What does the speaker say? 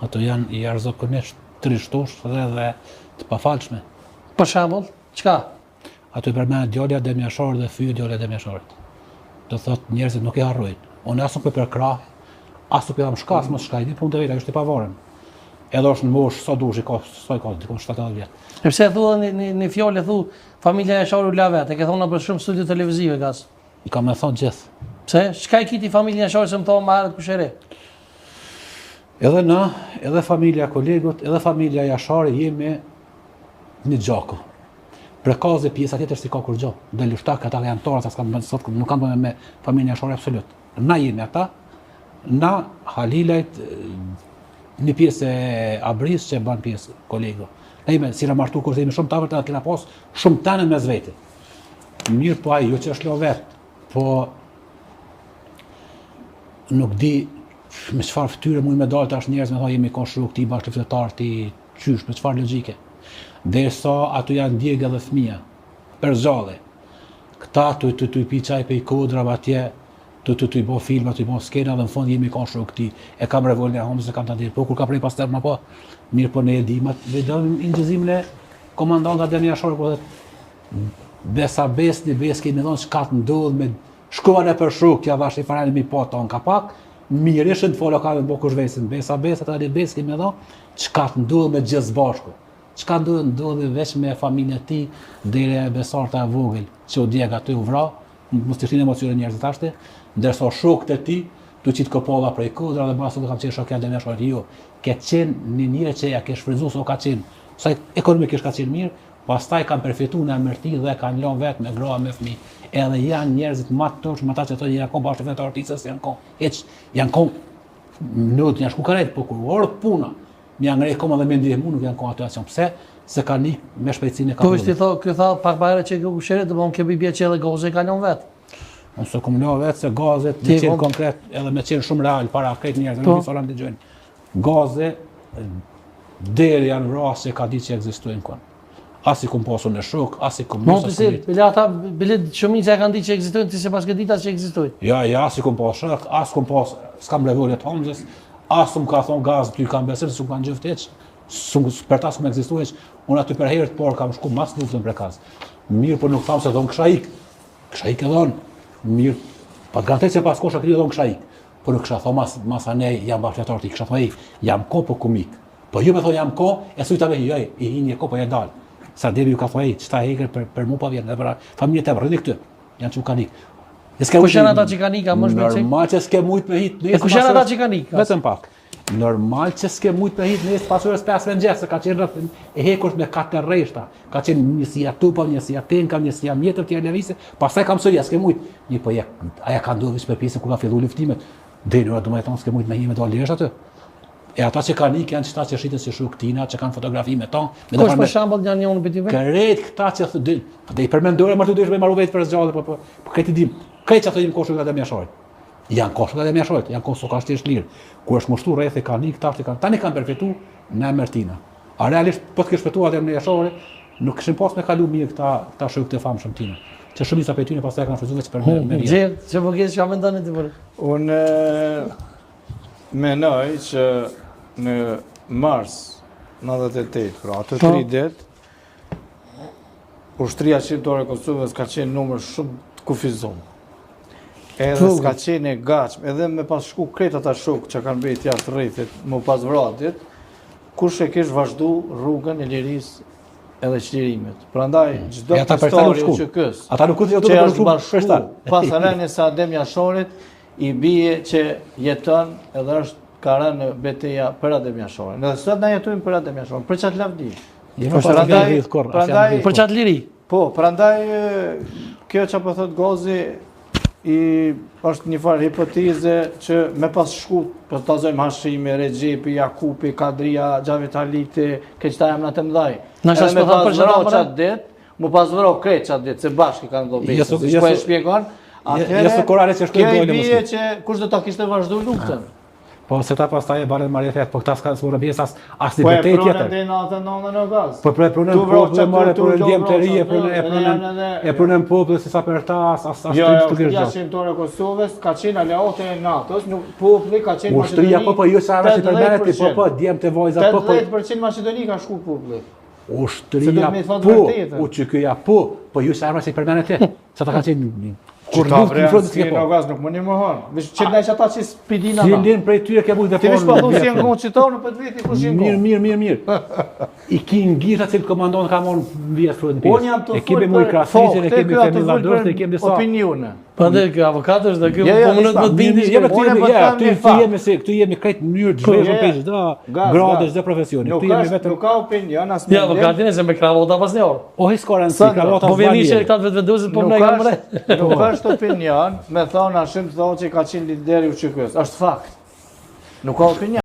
Ato janë jashtëzakonisht trishtush dhe të pafalshme. Për shembull, çka? Ato i përmend djalja Demjashorit dhe fyë djalja Demjashorit. Do thot njerëzit nuk i harrojnë. Unë as nuk për krah, as nuk jam shkas, mos shkaj, punë të vetë, është i pavarur. Edhe është në moshë sa dush, sa i ka, diku 70 vjet. Sepse thua në fjalë familja Jashauri u la vetë, e ke thonë për shumë studio televizive gas. I kam thënë gjithë. Pse? Çka i kiti familja Jashauri se më thonë më herët kush e re? Edhe na, edhe familja kolegut, edhe familja Jashauri jemi një gjako. Prekaze pjesa tjetër si ka kur gjë. Dhe lushtak ata janë torë, sa sot nuk kanë bënë me familjen Jashauri absolut. Na jemi ata, na Halilajt, një pjesë e Abris që bën pjesë kolegu. Ne jemi si ramartu kur jemi shumë tavër të kena pas shumë tanë mes vete. Mirë po ai jo që është lo vet, po nuk di me çfarë fytyre mund me dalë tash njerëz me thonë jemi konshru këtij bashkëfetar ti qysh me çfarë logjike. Derisa ato janë djegë dhe fëmia, përzallë. Këta tu i pi çaj pe i kodrave atje, tu i bo filma, tu i bo skena dhe në fund jemi konshru këtij. E kam revolën e Homës, e kam ta ditë, po kur ka prej pastaj më po. Mirë po ne e dim, vedëm injizimin e komandanta Demjashorit po besa besni beski me thonë çka të ndodh me shkuan e për shuk, ja vash i farani mi po ton kapak, mirëshën të folo ka me bo kushvesin, besa ta di beski me thonë çka të ndodh me gjithë bashku. Çka ndodh veç me familjen e tij deri e besarta e vogël, që u djeg aty u vra, mos të shihni emocione njerëzit ashte, ndërsa shokët e tij tu qitë këpolla prej kodra dhe basu do kam qenë shokja Demjashorit jo. Ke qenë një njëre që ja ke shfrytzuar se o ka qenë, sa ekonomikisht ka qenë mirë, pastaj kanë përfituar në emërti dhe kanë lënë vetë me gra me fëmijë. Edhe janë njerëzit më të turp, ata që thonë janë kon bashkëfetar artistës, janë kon. Janë kon nuk janë shku karret, po kur orë puna, më janë ngrej koma dhe me ndihmë nuk janë kon atuacion. Pse? Se kanë ikë me shpejtësinë e Po ti tha pak bare që ku shere, do ke bie që edhe goze ka lënë vetë. Unë se kom lënë vetë se gazet me qenë konkret, edhe me qenë shumë real para këtë njerëz, nuk i solan dëgjojnë. Gaze deri janë vrasë që ka ditë që ekzistojnë kon. As i kum pasur në shok, as i kum mos se bile ata bile shumica e kanë ditë që ekzistojnë, ti se pas ke ditë që ekzistojnë. Ja, as i kum pasur shok, as kum pas, s'kam revolet Homzës, as më ka thon gaz ty kam besë, s'u kanë gjë vërtet. Për ta s'kum ekzistojnë, unë aty për herë të parë kam shku mas luftën për kaz. Mirë, po nuk tham se don kisha ik. Kisha ik e don. Mirë, pa garantë se pas kosha këtë don kisha ik. Po nuk kisha thon mas anej jam bashkëtar ti, kisha thon jam ko po komik. Po ju më thon jam ko, e sujta me jo, i hinje ko po ja dal. Sa devi ju ka thon çta heker për mua pa vjen, edhe për familjen e rreth këtu. Janë çu kanik. Kush janë ata që kanë ikë, më shpejt. Normal që s'ke mujt me hit. Kush janë ata që kanë ikë? Vetëm pak. Normal që s'ke mujt me hit në pasurës 5 mëngjes, se ka qenë rreth e hekur me 4 rreshta. Ka qenë njësia tupa, njësia tenka, njësia mjetër tjetër lëvizje. Pastaj kam sëria, s'ke mujt. Një po aja ka ndodhur me pjesën ku ka filluar luftimet. Deri ora domethënë s'ke mujt me hime dal lirësh aty. E ata që kanë ikë janë çta që shiten si shuktina, që kanë fotografi me ta. Kush për shembull janë unë bëti vetë? Kret këta që thonë, do i përmendore martu desh me marrë vetë për zgjallë, po këtë dim. Këtë çfarë thonim koshut nga Demjashorit. Janë koshut nga Demjashorit, janë koshut ka shtesh lirë. Ku është mushtu rreth e kanë ikë tash kanë. Tani kanë përfituar në Mertina. A realisht po të kesh fituar atë në Demjashorit, nuk kishin pas me kalu mirë këta shokët e famshëm tinë. Që shumica prej tyre pastaj kanë fryzuar vetë për me. Gjë, çfarë bëj çfarë mendoni ti për? Unë mendoj që në mars 98, pra ato 3 ditë, ushtria shqiptare e Kosovës ka qenë numër shumë të kufizuar. Edhe s'ka qenë e gatshëm, edhe me pas shku krejt ata shok që kanë bërë jashtë rrethit, më pas vratit, kush e kish vazhdu rrugën e lirisë edhe çlirimit. Prandaj çdo histori që kës, ata nuk që është bashku pas rënies së Demjashorit, i bie që jeton edhe është ka rënë betejë për Demjashorin. Edhe sot na jetojmë për Demjashorin. Për çat lavdi. Prandaj për çat liri. Po, prandaj kjo çapo thot Gozi është një farë hipoteze që me pas shkut, për të tazojmë Hashimi, Rexhepi, Jakupi, Kadria, Xhavit Haliti, këta janë atë mëdhaj. Edhe me pas vrau çat ditë, mu pas vrau krejt çat ditë, se bashkë kanë dhobë. Si po e shpjegon? Atëherë që shkoi golë mos. Kjo bie që kush do ta kishte vazhduar luftën. Po se ta pastaj e banë marrëfet, po këta s'ka s'morën pjesë as Po e libertet pronën tjetër. deri natën 9 në gaz. Po pronën Tu vrap popullin, marrë tu pronën djem të ri, janë e pronën popullin si sa për ta as Jo, të jo, gjë. shqiptore e Kosovës ka qenë aleate e NATO-s, nuk populli ka qenë Ushtria po ju sa armë si përmenet, po djem të vojza po. 80% Maqedoni ka shku populli. Ushtria Se do me thonë po, vërtetën. u çkyja po ju sa armë si përmenet. Sa ta kanë qenë kur Kur luftë në frontin si s'ke po. në gaz nuk mundi më hon. Veç që ndaj ata që spidin Si ata. lin prej tyre ke mujt Ti veç po thu si vetë. janë koncitorë për vetë kush janë. Mirë. I kin gjitha cilë komandon ka morë vjetë frontin pjesë. Unë jam të E kemi mujt krasnisën, e kemi femiladorës, e kemi disa. opinione. Prandaj ky avokat është dhe ky Jo, po mundet më të bindi Ja, që këtu jemi se këtu jemi krejt në mënyrë të zhveshur për çdo gradë, çdo profesioni. Nuk Këtu jemi ka vetëm nuk ka opinion as Ja, avokatin e se me kravota pas një orë. o hiskoran si Sa kravata. Po vjen ishte këta vetëdësit po më kanë mre. Nuk është opinion, me thonë ashim të thonë që ka qenë lideri u qykës. Është fakt. Nuk ka opinion.